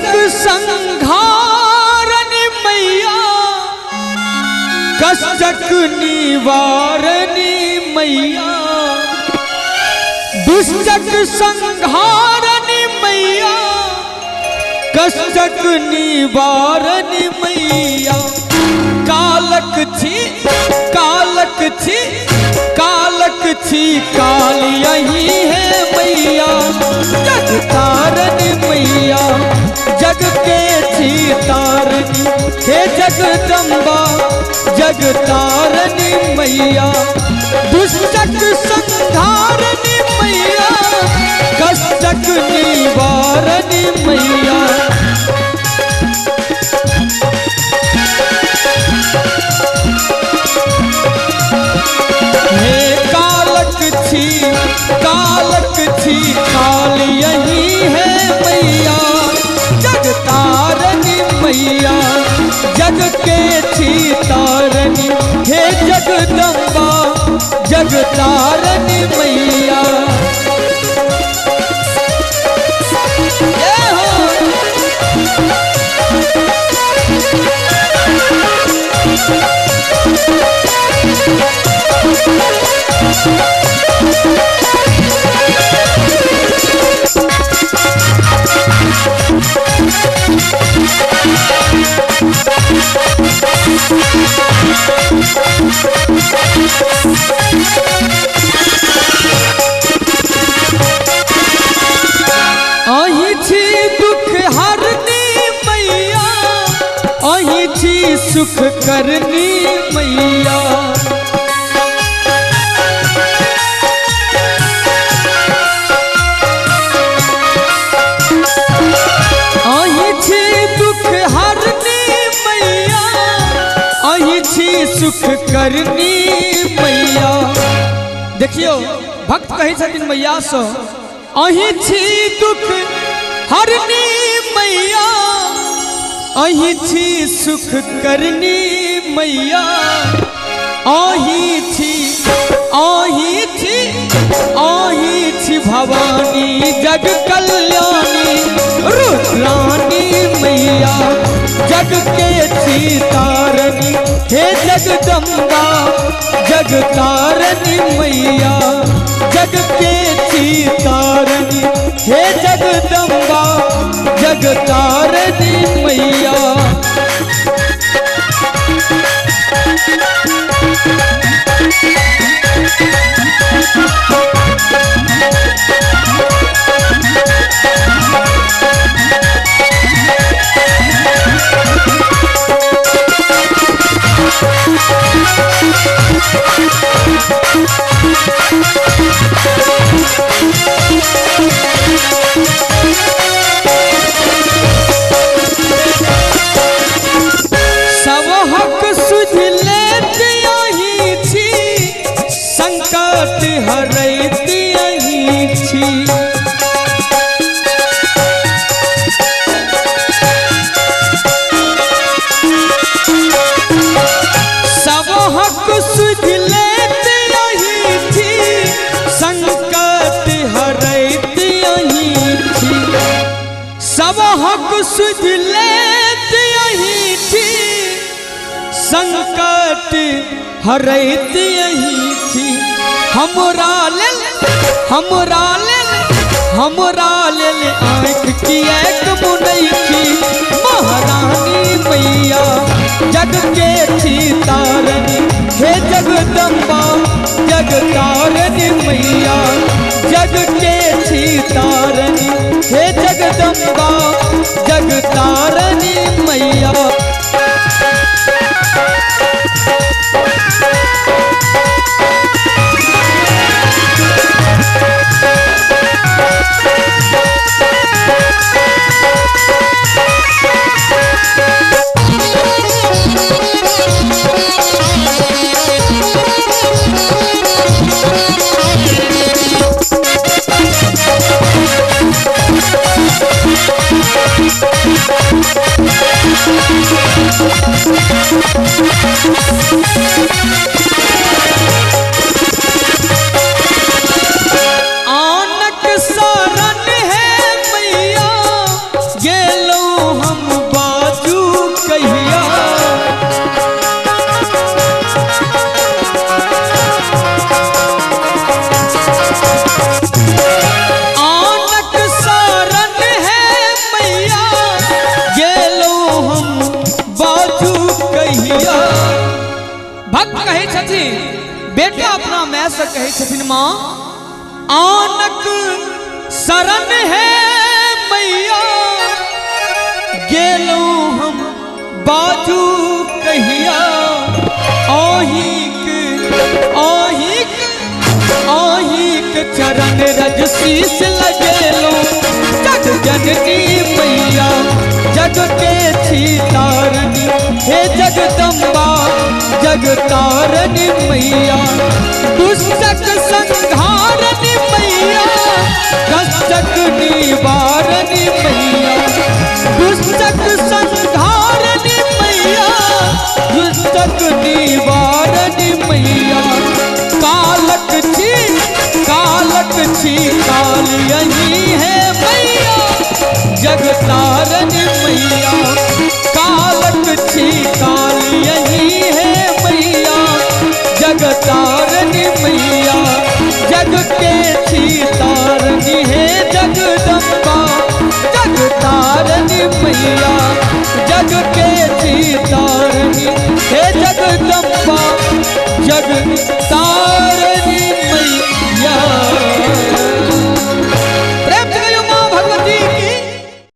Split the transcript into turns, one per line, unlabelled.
दुष्टक संहारनि मैया, कष्टक निवारनि मैया, दुष्टक संहारनि मैया, कष्टक निवारनि मैया। कालक छी कालक छी कालक छी काल यही है मैया, जग तारनी मैया, जग के छी तारनी हे जगदम्बा, जग तारनी मैया। दुष्टक संहारनी मैया, कष्टक निवारनी मैया। हे कालक छी काल यही है मैया, जग तारनी मैया, जग के छी तारनी हे जगदम्बा, जग तारनी मैया। अहि छी दुख हरनी मैया, अहि छी सुख करनी मैया। अहि छी दुख हरनी मैया, अहि छी सुख करनी मैया। देखियो भक्त कहे छथिन मैया से, अहि छी दुख हरनी मैया, अहि छी सुख करनी मैया। अहि छी भवानी जग कल्याणी रुद्रानी मैया, जग के छी तारनी हे जगदम्बा, जग तारनी मैया, जग के छी तारनी हे जगदम्बा, जग तारनी मैया। संकट हरैत यही छी, सब हक सुध लेत यही छी, संकट हरैत यही छी, सब हक सुध लेत यही छी, संकट हरैत यही छी। हमरा लेल आँख की एक मुनैखी महारानी मैया, जग के छी तारनी हे जगदम्बा, जग तारनी मैया, जग के छी तारनी हे जगदम्बा, जग तारनी मैया। थी बेटा अपना मैं से कहे छथिन माँ आनक शरण है मैया गेलो हम बाजू कहिया आहिक आहिक आहिक चरण रज शीस लगेलो जग जननी मैया जग के छी तारनी हे जगदम्बा जग तारनी मैया दुष्टक संहारनी मैया कष्टक निवारनी मैया दुष्टक संहारनी मैया दुष्टक निवारनी मैया कालक छी काल यही है मैया जग तारनी मैया कालक छी काल यही है मैया जग तारनी मैया जग के छी तारनी है जगदम्बा जग तारनी मैया जग के छी